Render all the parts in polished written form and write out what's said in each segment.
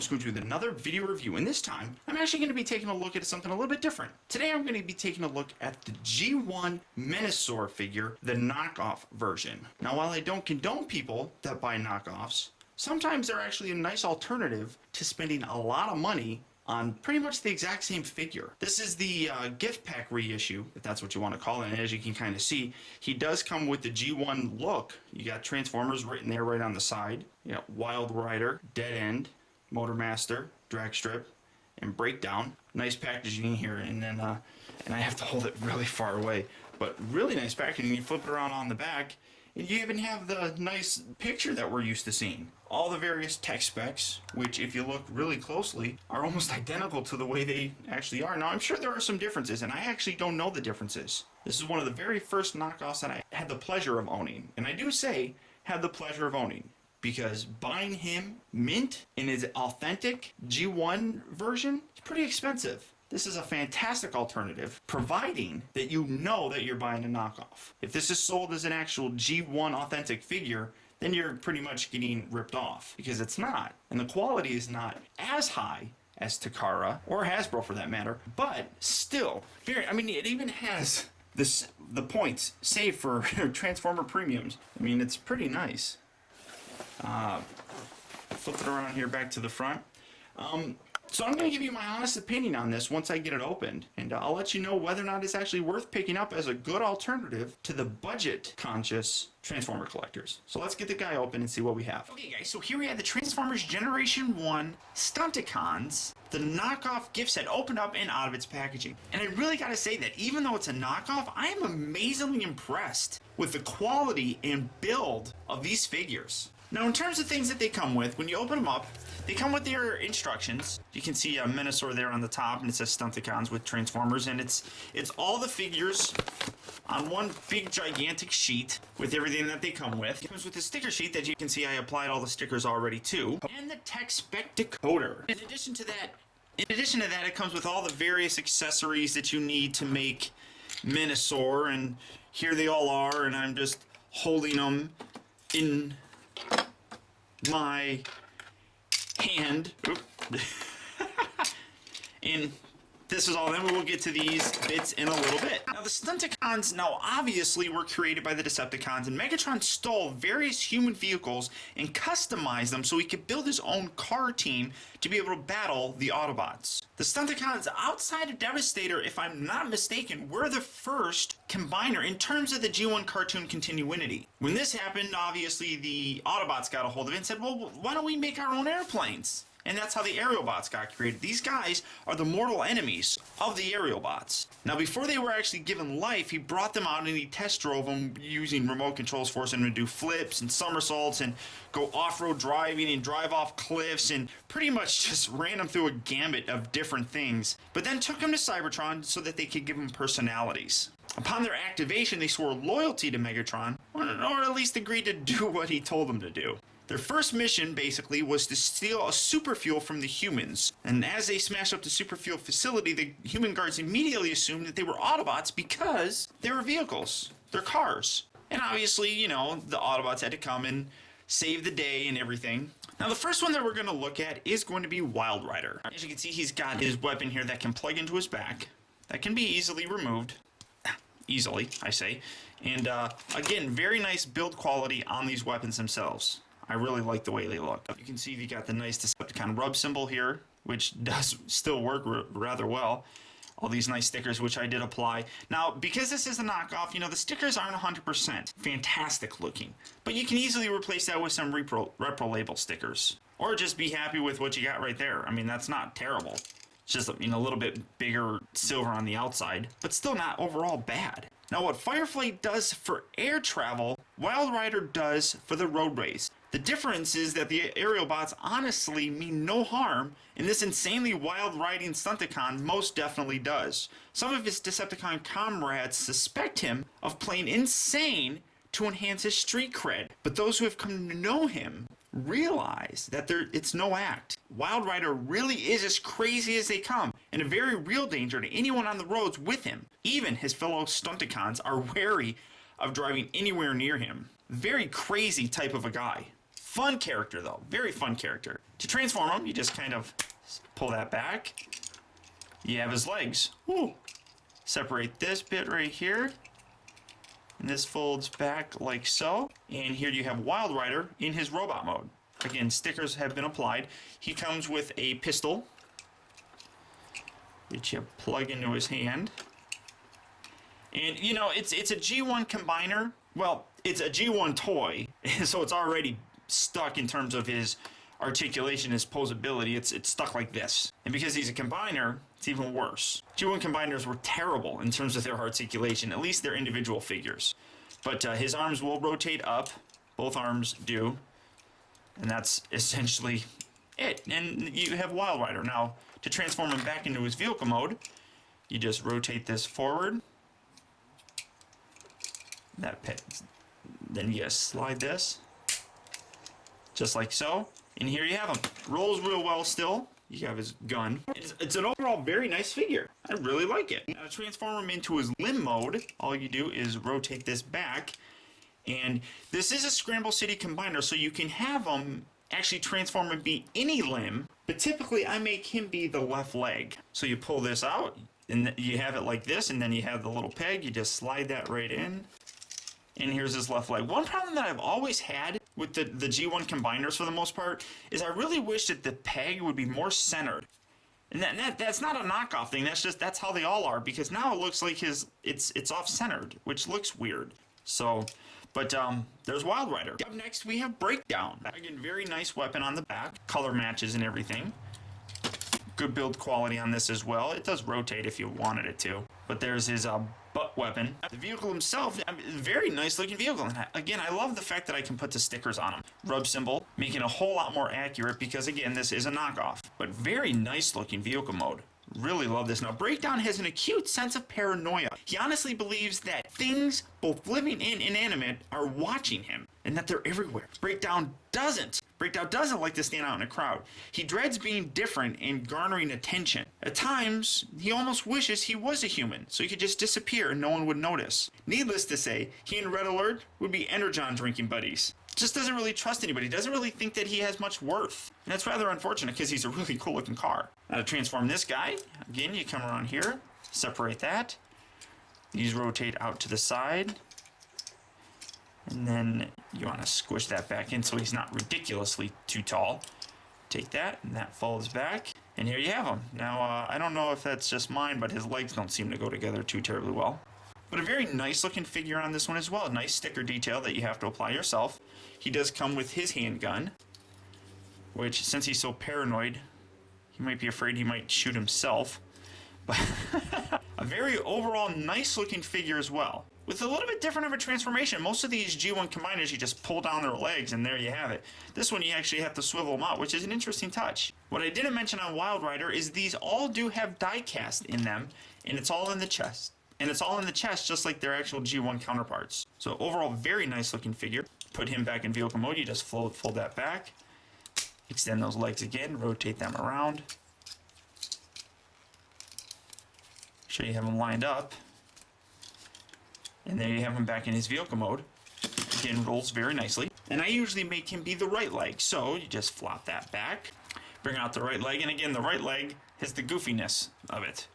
Optimus going with another video review, and this time I'm actually going to be taking a look at something a little bit different. Today I'm going to be taking a look at the G1 Menosaur figure, the knockoff version. Now while I don't condone people that buy knockoffs, sometimes they're actually a nice alternative to spending a lot of money on pretty much the exact same figure. This is the gift pack reissue, if that's what you want to call it, and as you can kind of see, he does come with the G1 look. You got Transformers written there right on the side. You got Wild Rider, Dead End, Motormaster, Dragstrip, and Breakdown. Nice packaging here, and then and I have to hold it really far away, but really nice packaging. You flip it around on the back, and you even have the nice picture that we're used to seeing. All the various tech specs, which if you look really closely, are almost identical to the way they actually are. Now I'm sure there are some differences, and I actually don't know the differences. This is one of the very first knockoffs that I had the pleasure of owning. And I do say, had the pleasure of owning, because buying him mint in his authentic G1 version is pretty expensive. This is a fantastic alternative, providing that you know that you're buying a knockoff. If this is sold as an actual G1 authentic figure, then you're pretty much getting ripped off, because it's not. And the quality is not as high as Takara, or Hasbro for that matter, but still, very, I mean, it even has the points saved for Transformer premiums. I mean, it's pretty nice. Flip it around here back to the front. So I'm going to give you my honest opinion on this once I get it opened, and I'll let you know whether or not it's actually worth picking up as a good alternative to the budget-conscious Transformer collectors. So let's get the guy open and see what we have. Okay guys, so here we have the Transformers Generation 1 Stunticons, the knockoff gift set opened up and out of its packaging. And I really gotta say that even though it's a knockoff, I am amazingly impressed with the quality and build of these figures. Now in terms of things that they come with, when you open them up, they come with their instructions. You can see a Menasor there on the top, and it says Stunticons with Transformers, and it's all the figures on one big gigantic sheet with everything that they come with. It comes with a sticker sheet that you can see I applied all the stickers already to, and the tech spec decoder. In addition to that, it comes with all the various accessories that you need to make Menosaur, and here they all are, and I'm just holding them in my hand. And this is all. Then we will get to these bits in a little bit. Now the Stunticons obviously were created by the Decepticons, and Megatron stole various human vehicles and customized them so he could build his own car team to be able to battle the Autobots. The Stunticons, outside of Devastator, if I'm not mistaken, were the first combiner in terms of the G1 cartoon continuity. When this happened, obviously the Autobots got a hold of it and said, well, why don't we make our own airplanes? And that's how the Aerialbots got created. These guys are the mortal enemies of the Aerialbots. Now, before they were actually given life, he brought them out and he test drove them using remote controls, forcing them to do flips and somersaults and go off-road driving and drive off cliffs, and pretty much just ran them through a gambit of different things. But then took them to Cybertron so that they could give them personalities. Upon their activation, they swore loyalty to Megatron, or at least agreed to do what he told them to do. Their first mission, basically, was to steal a super fuel from the humans. And as they smashed up the super fuel facility, the human guards immediately assumed that they were Autobots because they were vehicles. They're cars. And obviously, you know, the Autobots had to come and save the day and everything. Now, the first one that we're going to look at is going to be Wild Rider. As you can see, he's got his weapon here that can plug into his back. That can be easily removed. Easily, I say. And, again, very nice build quality on these weapons themselves. I really like the way they look. You can see you got the nice Decepticon rub symbol here, which does still work rather well. All these nice stickers, which I did apply. Now, because this is a knockoff, you know, the stickers aren't 100% fantastic looking. But you can easily replace that with some repro label stickers. Or just be happy with what you got right there. I mean, that's not terrible. It's just, you know, a little bit bigger silver on the outside, but still not overall bad. Now, what Firefly does for air travel, Wild Rider does for the road race. The difference is that the Aerialbots honestly mean no harm, and this insanely wild riding Stunticon most definitely does. Some of his Decepticon comrades suspect him of playing insane to enhance his street cred, but those who have come to know him realize that it's no act. Wild Rider really is as crazy as they come, and a very real danger to anyone on the roads with him. Even his fellow Stunticons are wary of driving anywhere near him. Very crazy type of a guy. Fun character, though. Very fun character. To transform him, you just kind of pull that back. You have his legs. Woo. Separate this bit right here. And this folds back like so. And here you have Wild Rider in his robot mode. Again, stickers have been applied. He comes with a pistol, which you plug into his hand. And, you know, it's a G1 combiner. Well, it's a G1 toy, so it's already stuck in terms of his articulation, his posability. It's stuck like this. And because he's a combiner, it's even worse. G1 combiners were terrible in terms of their articulation, at least their individual figures. But his arms will rotate up. Both arms do. And that's essentially it. And you have Wild Rider. Now, to transform him back into his vehicle mode, you just rotate this forward. Then you slide this, just like so. And here you have him. Rolls real well still. You have his gun. It's an overall very nice figure. I really like it. Now to transform him into his limb mode, all you do is rotate this back. And this is a Scramble City combiner, so you can have him actually transform and be any limb. But typically I make him be the left leg. So you pull this out, and you have it like this, and then you have the little peg. You just slide that right in. And here's his left leg. One problem that I've always had with the G1 combiners for the most part is I really wish that the peg would be more centered. And that's not a knockoff thing. That's how they all are, because now it looks like it's off centered, which looks weird. So, but there's Wild Rider. Up next we have Breakdown. Again, very nice weapon on the back, color matches and everything. Good build quality on this as well. It does rotate if you wanted it to. But there's his butt weapon. The vehicle himself, very nice looking vehicle. And again, I love the fact that I can put the stickers on him. Rub symbol, making it a whole lot more accurate because again, this is a knockoff. But very nice looking vehicle mode. Really love this. Now, Breakdown has an acute sense of paranoia. He honestly believes that things, both living and inanimate, are watching him and that they're everywhere. Breakdown doesn't like to stand out in a crowd. He dreads being different and garnering attention. At times, he almost wishes he was a human, so he could just disappear and no one would notice. Needless to say, he and Red Alert would be Energon drinking buddies. Just doesn't really trust anybody, doesn't really think that he has much worth. And that's rather unfortunate because he's a really cool looking car. Now to transform this guy, again, you come around here, separate that. These rotate out to the side. And then you want to squish that back in so he's not ridiculously too tall. Take that, and that folds back. And here you have him. Now, I don't know if that's just mine, but his legs don't seem to go together too terribly well. But a very nice looking figure on this one as well. Nice sticker detail that you have to apply yourself. He does come with his handgun, which since he's so paranoid, he might be afraid he might shoot himself. But a very overall nice looking figure as well. With a little bit different of a transformation. Most of these G1 combiners, you just pull down their legs and there you have it. This one you actually have to swivel them out, which is an interesting touch. What I didn't mention on Wild Rider is these all do have die cast in them, and it's all in the chest. And it's all in the chest just like their actual G1 counterparts. So overall, very nice looking figure. Put him back in vehicle mode, you just fold that back. Extend those legs again, rotate them around. Make sure you have them lined up. And there you have him back in his vehicle mode. Again, rolls very nicely. And I usually make him be the right leg. So you just flop that back, bring out the right leg. And again, the right leg has the goofiness of it.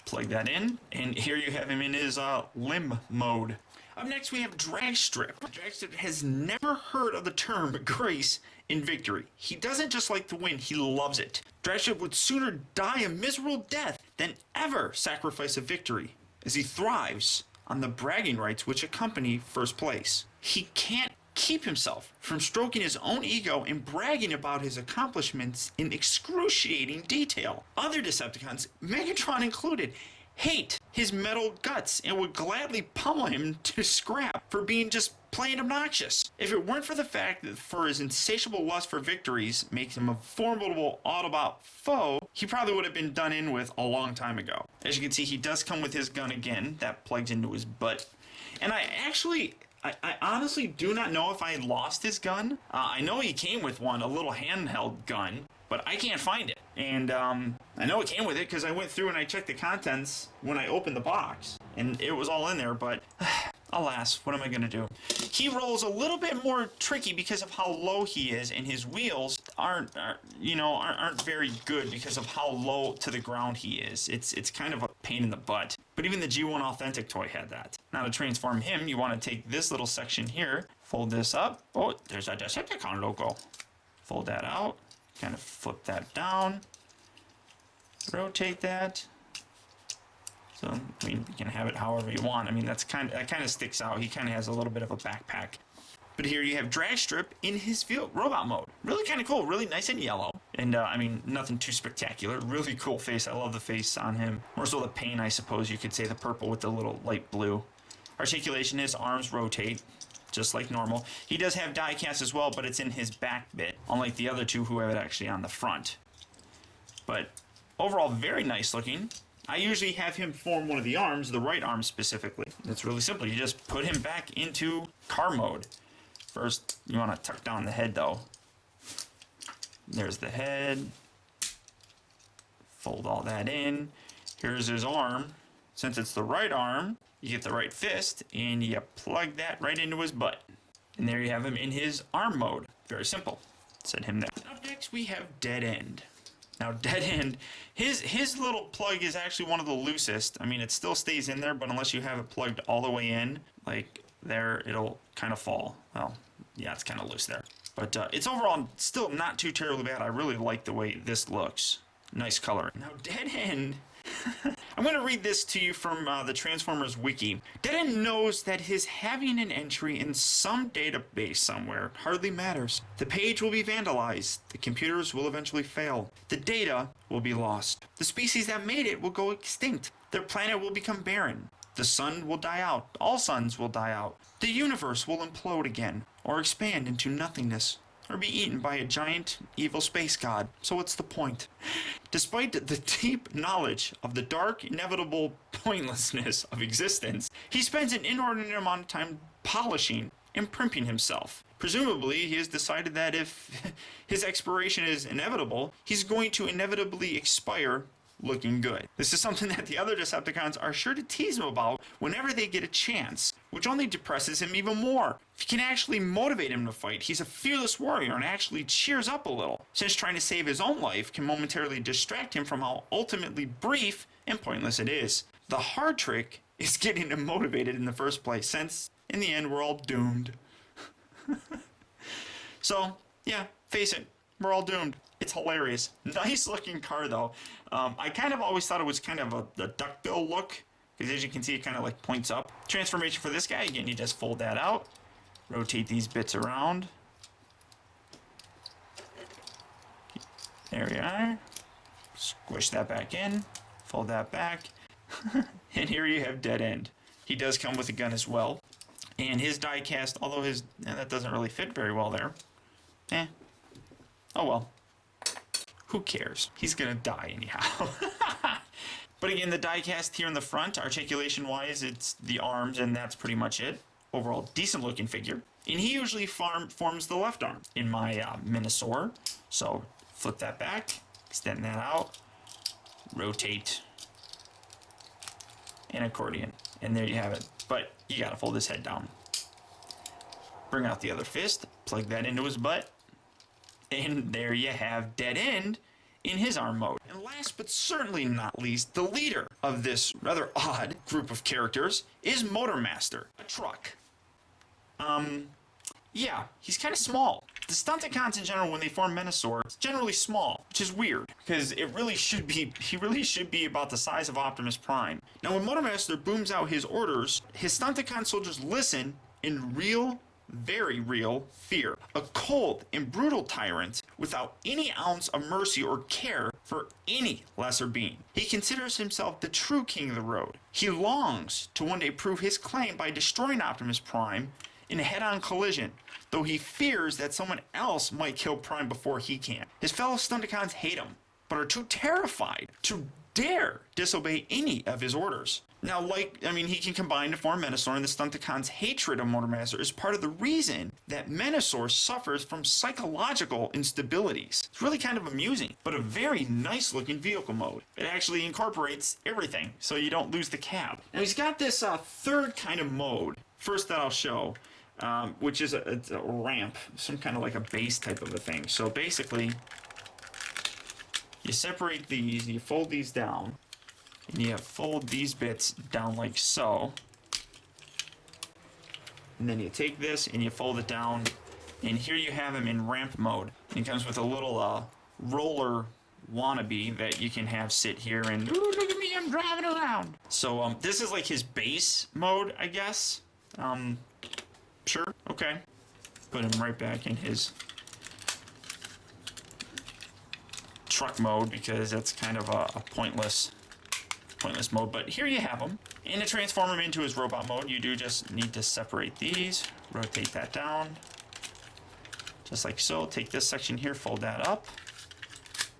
Plug that in. And here you have him in his limb mode. Up next, we have Dragstrip. Dragstrip has never heard of the term grace in victory. He doesn't just like to win, he loves it. Dragstrip would sooner die a miserable death than ever sacrifice a victory, as he thrives on the bragging rights which accompany first place. He can't keep himself from stroking his own ego and bragging about his accomplishments in excruciating detail. Other Decepticons, Megatron included, hate his metal guts and would gladly pummel him to scrap for being just plain obnoxious. If it weren't for the fact that for his insatiable lust for victories makes him a formidable Autobot foe, he probably would have been done in with a long time ago. As you can see, he does come with his gun again. That plugs into his butt. And I honestly do not know if I lost his gun. I know he came with one, a little handheld gun, but I can't find it. And I know it came with it because I went through and I checked the contents when I opened the box, and it was all in there, but alas, what am I going to do? He rolls a little bit more tricky because of how low he is, and his wheels aren't very good because of how low to the ground he is. It's kind of a pain in the butt. But even the G1 Authentic toy had that. Now to transform him, you want to take this little section here, fold this up. Oh, there's a Decepticon logo. Fold that out, kind of flip that down, rotate that. So, I mean, you can have it however you want. I mean, that kind of sticks out. He kind of has a little bit of a backpack. But here you have Dragstrip in his field robot mode. Really kind of cool. Really nice and yellow. And, I mean, nothing too spectacular. Really cool face. I love the face on him. More so the paint, I suppose you could say. The purple with the little light blue. Articulation, his arms rotate, just like normal. He does have die cast as well, but it's in his back bit. Unlike the other two who have it actually on the front. But overall, very nice looking. I usually have him form one of the arms, the right arm specifically. It's really simple. You just put him back into car mode. First, you want to tuck down the head though. There's the head. Fold all that in. Here's his arm. Since it's the right arm, you get the right fist and you plug that right into his butt. And there you have him in his arm mode. Very simple. Set him there. Up next we have Dead End. Now, Dead End, his little plug is actually one of the loosest. I mean, it still stays in there, but unless you have it plugged all the way in, like there, it'll kind of fall. Well, yeah, it's kind of loose there. But it's overall still not too terribly bad. I really like the way this looks. Nice color. Now, Dead End, I'm going to read this to you from the Transformers Wiki. Dead End knows that his having an entry in some database somewhere hardly matters. The page will be vandalized. The computers will eventually fail. The data will be lost. The species that made it will go extinct. Their planet will become barren. The sun will die out. All suns will die out. The universe will implode again, or expand into nothingness, or be eaten by a giant evil space god. So what's the point? Despite the deep knowledge of the dark, inevitable pointlessness of existence, he spends an inordinate amount of time polishing and primping himself. Presumably, he has decided that if his expiration is inevitable, he's going to inevitably expire looking good. This is something that the other Decepticons are sure to tease him about whenever they get a chance, which only depresses him even more. If you can actually motivate him to fight, he's a fearless warrior and actually cheers up a little, since trying to save his own life can momentarily distract him from how ultimately brief and pointless it is. The hard trick is getting him motivated in the first place, since in the end we're all doomed. So, yeah, face it, we're all doomed. It's hilarious. Nice looking car though. I kind of always thought it was kind of a duckbill look, because as you can see it kind of like points up. Transformation for this guy, again, you just fold that out, rotate these bits around. There we are. Squish that back in, fold that back. And here you have Dead End. He does come with a gun as well. And his die cast, although that doesn't really fit very well there. Oh well. Who cares? He's gonna die anyhow. But again, the die cast here in the front, articulation wise, it's the arms and that's pretty much it. Overall, decent looking figure. And he usually forms the left arm in my Menosaur. So flip that back, extend that out, rotate, and accordion. And there you have it. But you gotta fold his head down. Bring out the other fist, plug that into his butt. And there you have Dead End in his arm mode. And last but certainly not least, the leader of this rather odd group of characters is Motormaster, a truck. Yeah, he's kind of small. The Stunticons in general, when they form Menosaur, it's generally small, which is weird, because he really should be about the size of Optimus Prime. Now when Motormaster booms out his orders, his Stunticon soldiers listen in real, very real fear. A cold and brutal tyrant without any ounce of mercy or care for any lesser being. He considers himself the true king of the road. He longs to one day prove his claim by destroying Optimus Prime in a head-on collision, though he fears that someone else might kill Prime before he can. His fellow Stunticons hate him, but are too terrified to dare disobey any of his orders. Now, he can combine to form Menosaur, and the Stunticons' hatred of Motormaster is part of the reason that Menosaur suffers from psychological instabilities. It's really kind of amusing, but a very nice looking vehicle mode. It actually incorporates everything, so you don't lose the cab. Now, he's got this third kind of mode first that I'll show, which is it's a ramp, some kind of like a base type of a thing. So basically, you separate these, you fold these down, and you fold these bits down like so. And then you take this and you fold it down, and here you have him in ramp mode. And he comes with a little roller wannabe that you can have sit here and, ooh, look at me, I'm driving around. So this is like his base mode, I guess. Sure, okay. Put him right back in his truck mode because that's kind of a pointless mode. But here you have him. And to transform him into his robot mode, you do just need to separate these, rotate that down, just like so. Take this section here, fold that up,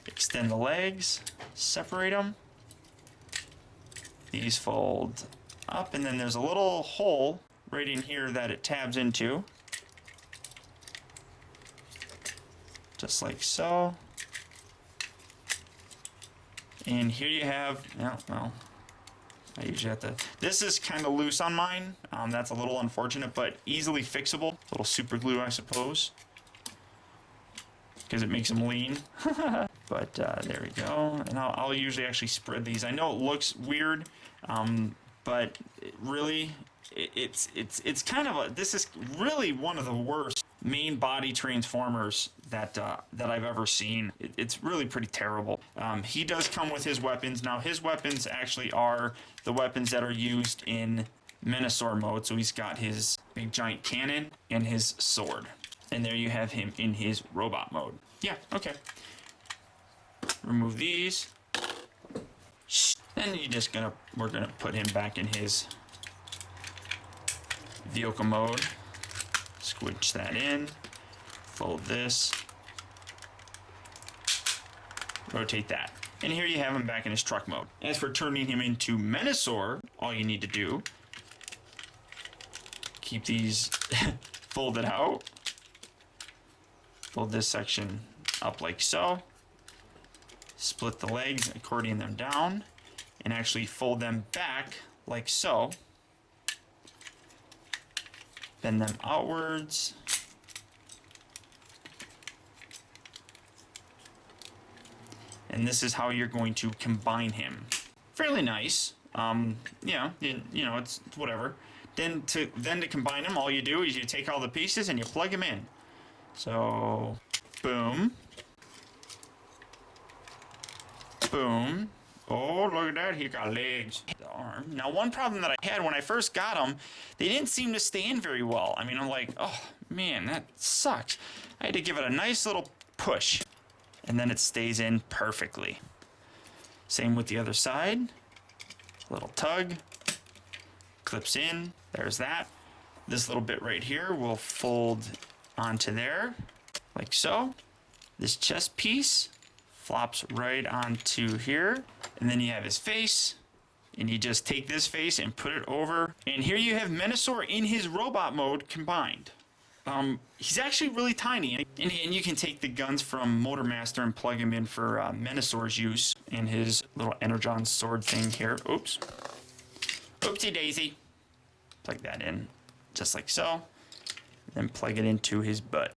extend the legs, separate them. These fold up, and then there's a little hole right in here that it tabs into, just like so. And here you have, well, I usually have to, this is kind of loose on mine. That's a little unfortunate, but easily fixable. A little super glue, I suppose, because it makes them lean. But there we go. And I'll usually actually spread these. I know it looks weird, but really, it's kind of this is really one of the worst main body transformers that I've ever seen. It's really pretty terrible. He does come with his weapons. Now his weapons actually are the weapons that are used in Menosaur mode. So he's got his big giant cannon and his sword. And there you have him in his robot mode. Yeah, okay. Remove these. Then we're gonna put him back in his vehicle mode. Squidge that in, fold this, rotate that. And here you have him back in his truck mode. As for turning him into Menosaur, all you need to do, keep these folded out, fold this section up like so, split the legs, accordion them down, and actually fold them back like so. Bend them outwards. And this is how you're going to combine him. Fairly nice. Yeah, you know, it's whatever. Then to combine them, all you do is you take all the pieces and you plug them in. So, boom. Boom. Oh, look at that, he got legs. The arm. Now, one problem that I had when I first got them, they didn't seem to stay in very well. I mean, I'm like, oh, man, that sucks. I had to give it a nice little push, and then it stays in perfectly. Same with the other side. Little tug. Clips in. There's that. This little bit right here will fold onto there, like so. This chest piece flops right onto here, and then you have his face, and you just take this face and put it over, and here you have Menosaur in his robot mode combined. He's actually really tiny, and you can take the guns from Motormaster and plug him in for Menosaur's use in his little energon sword thing here. Oops. Oopsie daisy. Plug that in just like so, then plug it into his butt.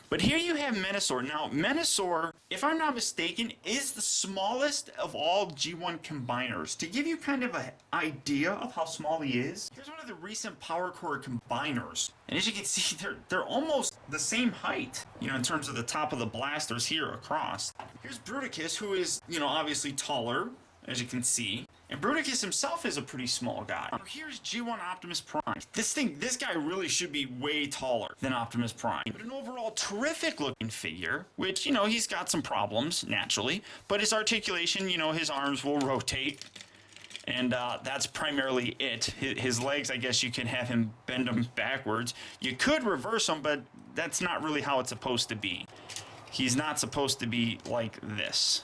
But here you have Menosaur. Now, Menosaur, if I'm not mistaken, is the smallest of all G1 combiners. To give you kind of an idea of how small he is, here's one of the recent Power Core combiners. And as you can see, they're almost the same height, you know, in terms of the top of the blasters here across. Here's Bruticus, who is, you know, obviously taller, as you can see. And Bruticus himself is a pretty small guy. Here's G1 Optimus Prime. This guy really should be way taller than Optimus Prime. But an overall terrific looking figure, which, you know, he's got some problems, naturally. But his articulation, you know, his arms will rotate. And that's primarily it. His legs, I guess you can have him bend them backwards. You could reverse them, but that's not really how it's supposed to be. He's not supposed to be like this.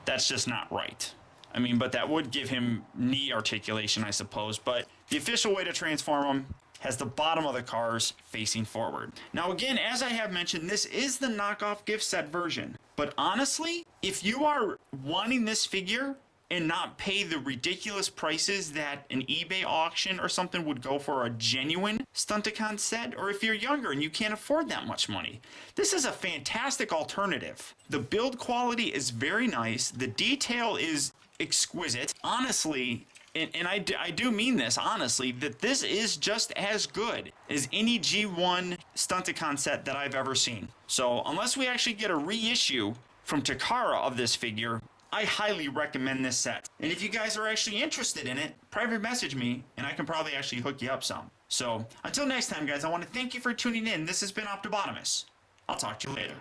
That's just not right. I mean, but that would give him knee articulation, I suppose. But the official way to transform him has the bottom of the cars facing forward. Now, again, as I have mentioned, this is the knockoff gift set version. But honestly, if you are wanting this figure and not pay the ridiculous prices that an eBay auction or something would go for a genuine Stunticon set, or if you're younger and you can't afford that much money, this is a fantastic alternative. The build quality is very nice. The detail is exquisite. Honestly, and I do mean this honestly, that this is just as good as any G1 Stunticon set that I've ever seen. So unless we actually get a reissue from Takara of this figure, I highly recommend this set. And if you guys are actually interested in it, private message me and I can probably actually hook you up some. So until next time, guys, I want to thank you for tuning in. This has been Optibotimus. I'll talk to you later.